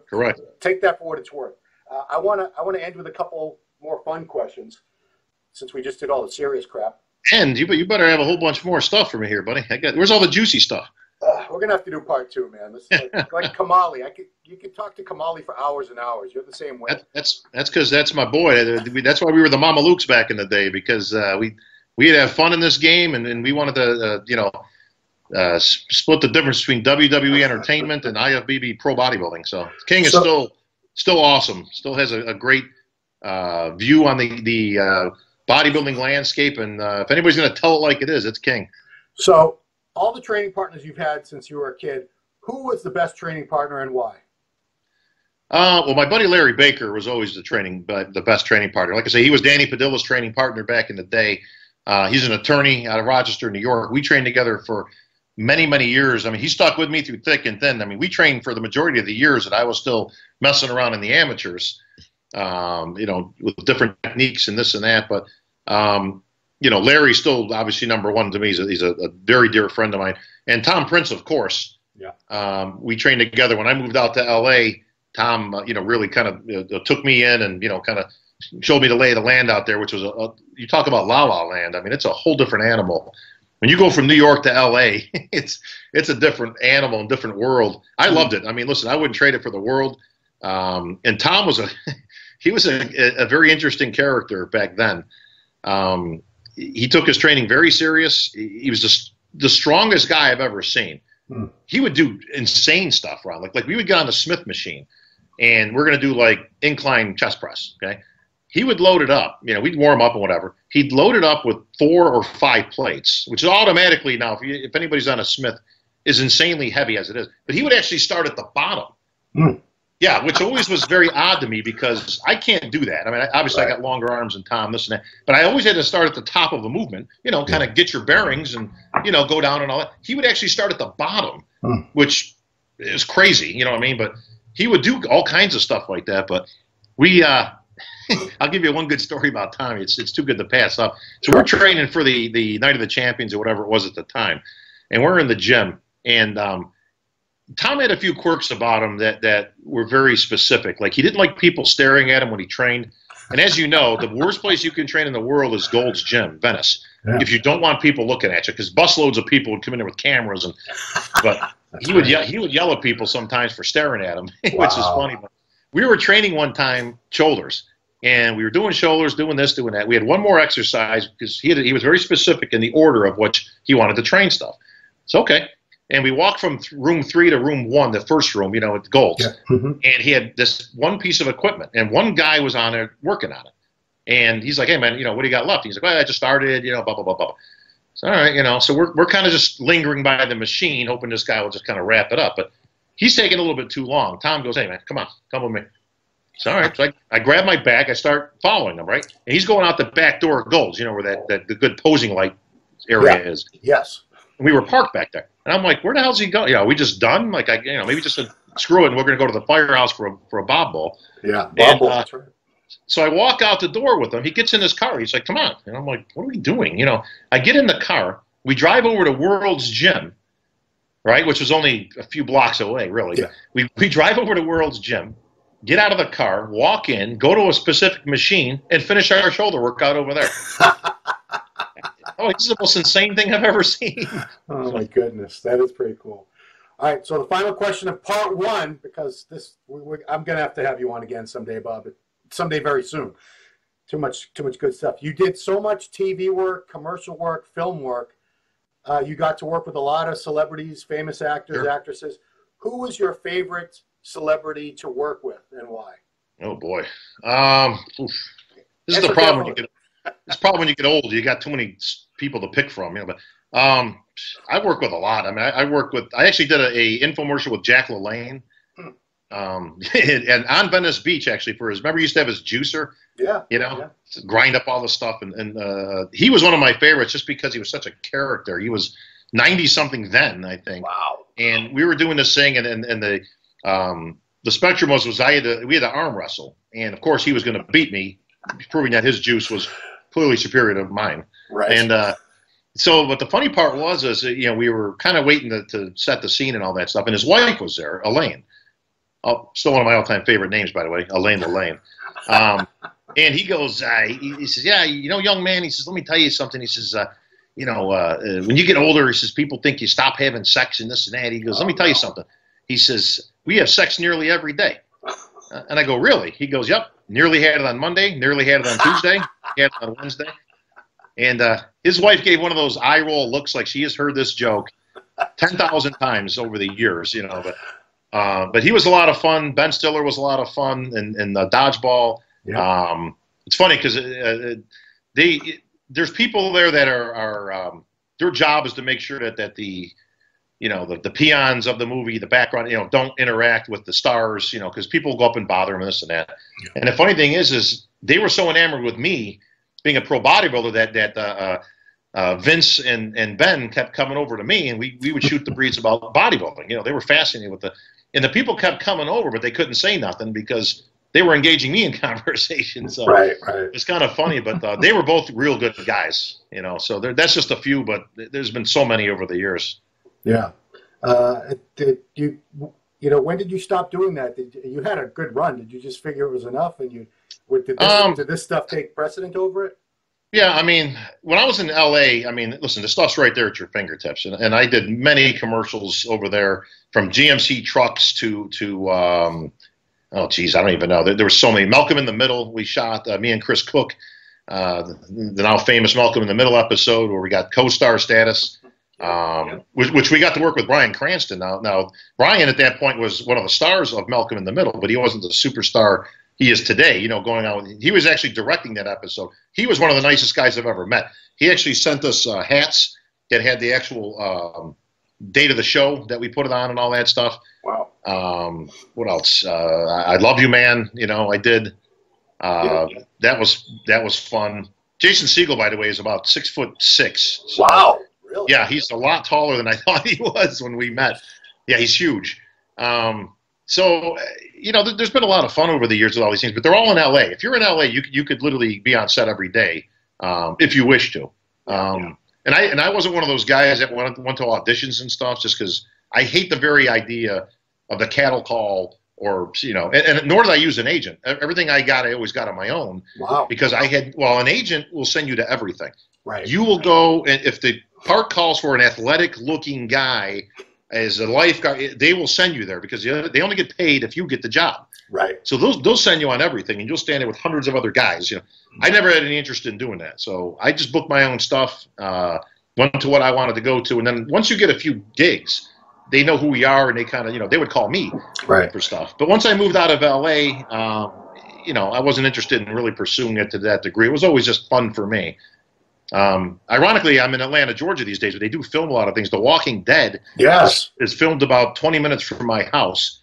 Correct. Take that for what it's worth. I want to end with a couple more fun questions, since we just did all the serious crap. And you better have a whole bunch more stuff for me here, buddy. Where's all the juicy stuff? We're gonna have to do part 2, man. This is like Kamali. You could talk to Kamali for hours and hours. You're the same way. That's because that's my boy. That's why we were the Mamalukes back in the day, because we'd have fun in this game, and we wanted to split the difference between WWE Entertainment and IFBB Pro Bodybuilding. So King is still awesome. Still has a great view on the bodybuilding landscape. And if anybody's going to tell it like it is, it's King. So all the training partners you've had since you were a kid, who was the best training partner and why? Well, my buddy Larry Baker was always the best training partner. Like I say, he was Danny Padilla's training partner back in the day. He's an attorney out of Rochester, New York. We trained together for many, many years. I mean, he stuck with me through thick and thin. I mean, we trained for the majority of the years that I was still messing around in the amateurs, with different techniques and this and that. But, Larry's still obviously number one to me. He's a very dear friend of mine. And Tom Prince, of course. Yeah. We trained together. When I moved out to L.A., Tom, really kind of took me in and, kind of showed me the lay of the land out there, which was you talk about la-la land. I mean, it's a whole different animal. When you go from New York to L.A., it's a different animal and different world. I loved it. I mean, listen, I wouldn't trade it for the world. And Tom was he was a very interesting character back then. He took his training very serious. He was just the strongest guy I've ever seen. He would do insane stuff, Ron. Like we would get on the Smith machine, and we're going to do like incline chest press. Okay. He would load it up. We'd warm up and whatever. He'd load it up with 4 or 5 plates, which is automatically now, if anybody's on a Smith, is insanely heavy as it is. But he would actually start at the bottom. Yeah, which always was very odd to me because I can't do that. I mean, obviously I got longer arms than Tom, this and that, but I always had to start at the top of the movement, kind of get your bearings and, go down and all that. He would actually start at the bottom, which is crazy, you know what I mean? But he would do all kinds of stuff like that. But we, I'll give you one good story about Tommy. It's too good to pass up. So we're training for the Night of the Champions or whatever it was at the time, and we're in the gym, and Tom had a few quirks about him that were very specific. Like he didn't like people staring at him when he trained. And as you know, the worst place you can train in the world is Gold's Gym, Venice. Yeah. If you don't want people looking at you, because busloads of people would come in there with cameras, but he would yell at people sometimes for staring at him, which is funny. But we were training one time shoulders, and we were doing shoulders, doing this, doing that. We had one more exercise because he was very specific in the order of which he wanted to train stuff. So okay. And we walked from room 3 to room 1, the first room, at Gold's. Yeah. And he had this one piece of equipment, and one guy was on it working on it. And he's like, hey, man, what do you got left? He's like, well, I just started, blah, blah, blah, blah. So, all right, so we're kind of just lingering by the machine, hoping this guy will just kind of wrap it up. But he's taking a little bit too long. Tom goes, hey, man, come with me. So, all right. So I grab my bag. I start following him, right? And he's going out the back door of Gold's, where the good posing light area is. Yes. And we were parked back there. And I'm like, where the hell's he going? Are we just done? Like, maybe just screw it and we're going to go to the firehouse for a bob ball. Yeah, bob ball, that's right. So I walk out the door with him. He gets in his car. He's like, come on. And I'm like, what are we doing? I get in the car. We drive over to World's Gym, right, which was only a few blocks away, really. Yeah. We drive over to World's Gym, get out of the car, walk in, go to a specific machine, and finish our shoulder workout over there. Oh, this is the most insane thing I've ever seen. Oh, my goodness. That is pretty cool. All right, so the final question of part 1, because I'm going to have you on again someday, Bob, someday very soon. Too much good stuff. You did so much TV work, commercial work, film work. You got to work with a lot of celebrities, famous actors, actresses. Who was your favorite celebrity to work with and why? Oh, boy. This is the problem when you get It's probably when you get old, you got too many people to pick from, But I work with a lot. I mean, I actually did a infomercial with Jack LaLanne, and on Venice Beach actually remember he used to have his juicer, grind up all the stuff, and he was one of my favorites just because he was such a character. He was 90 something then, I think. Wow. And we were doing this thing, and the spectrum was we had to arm wrestle, and of course he was going to beat me, proving that his juice was clearly superior to mine. Right. And but the funny part was we were kind of waiting to set the scene and all that stuff, and his wife was there, Elaine. Oh, still one of my all-time favorite names, by the way, Elaine LaLanne. And he goes, he says, yeah, young man, he says, let me tell you something. He says, when you get older, he says, people think you stop having sex and this and that. He goes, let me tell you something. He says, we have sex nearly every day. And I go, really? He goes, yep. Nearly had it on Monday, nearly had it on Tuesday, had it on Wednesday. And his wife gave one of those eye roll looks like she has heard this joke 10,000 times over the years, But he was a lot of fun. Ben Stiller was a lot of fun, and dodgeball. Yeah. It's funny because there's people there that are their job is to make sure that the peons of the movie, the background, don't interact with the stars, because people go up and bother them and this and that. Yeah. And the funny thing is they were so enamored with me being a pro bodybuilder that Vince and Ben kept coming over to me, and we would shoot the breeze about bodybuilding. They were fascinated with and the people kept coming over, but they couldn't say nothing because they were engaging me in conversation. So right. It's kind of funny, but they were both real good guys, So that's just a few, but there's been so many over the years. Yeah. Did you, when did you stop doing that? You had a good run. Did you just figure it was enough, and did this stuff take precedent over it? Yeah, I mean, when I was in L.A., listen, the stuff's right there at your fingertips, and I did many commercials over there, from GMC trucks to oh geez, I don't even know. There were so many. Malcolm in the Middle, we shot, me and Chris Cook, the now famous Malcolm in the Middle episode where we got co-star status. Which we got to work with Bryan Cranston. Now Bryan at that point was one of the stars of Malcolm in the Middle, but he wasn't the superstar he is today. Going out, he was actually directing that episode. He was one of the nicest guys I've ever met. He actually sent us hats that had the actual date of the show that we put it on and all that stuff. Wow. What else? I Love You, Man. You know, I did. That was fun. Jason Segel, by the way, is about 6'6". So, wow. Really? Yeah, he's a lot taller than I thought he was when we met. Yeah, he's huge. So, you know, there's been a lot of fun over the years with all these things, but they're all in LA. If you're in LA, you could literally be on set every day if you wish to. And I wasn't one of those guys that went to auditions and stuff just because I hate the very idea of the cattle call, or, you know, and nor did I use an agent. Everything I always got on my own. Wow. Because an agent will send you to everything. Right. You will go, and if the park calls for an athletic-looking guy as a lifeguard, they will send you there because they only get paid if you get the job. Right. So they'll send you on everything, and you'll stand there with hundreds of other guys. You know, I never had any interest in doing that, so I just booked my own stuff, went to what I wanted to go to, and then once you get a few gigs, they know who we are, and they kind of, you know, they would call me for stuff. But once I moved out of LA, you know, I wasn't interested in really pursuing it to that degree. It was always just fun for me. Ironically, I'm in Atlanta, Georgia these days, but they do film a lot of things. The Walking Dead is filmed about 20 minutes from my house.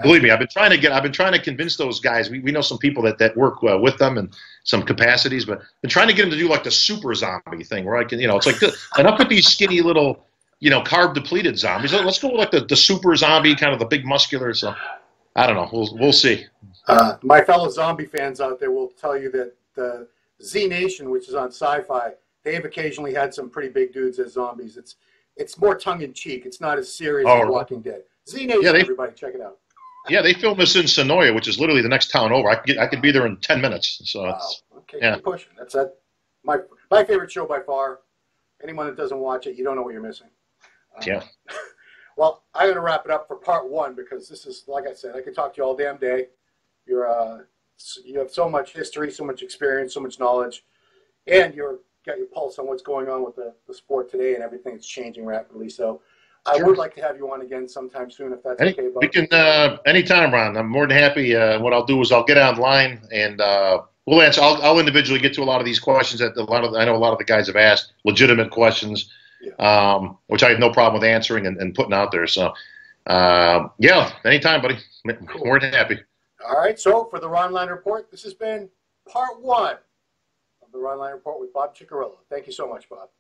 Believe me, I've been trying to convince those guys. We know some people that work with them in some capacities, but I've been trying to get them to do like the super zombie thing where I can, you know, it's like enough with these skinny little, you know, carb depleted zombies. Let's go with like the super zombie, kind of the big muscular. So I don't know. We'll see. My fellow zombie fans out there will tell you that the Z Nation, which is on Sci-Fi, they've occasionally had some pretty big dudes as zombies. It's more tongue in cheek. It's not as serious as Walking Dead. Z Nation, everybody, check it out. Yeah, they filmed this in Sonoya, which is literally the next town over. I could be there in 10 minutes. So okay, keep pushing. That's my favorite show by far. Anyone that doesn't watch it, you don't know what you're missing. Well, I'm going to wrap it up for part one because this is, like I said, I could talk to you all damn day. You have so much history, so much experience, so much knowledge, and you've got your pulse on what's going on with the sport today and everything that's changing rapidly. So I would like to have you on again sometime soon if that's okay, Bob. We can anytime, Ron. I'm more than happy. What I'll do is I'll get online and we'll answer. I'll individually get to a lot of these questions that I know a lot of the guys have asked, legitimate questions. Which I have no problem with answering and putting out there. So, yeah, anytime, buddy. Cool. More than happy. All right. So, for the Ronline Report, this has been part one of the Ronline Report with Bob Cicherillo. Thank you so much, Bob.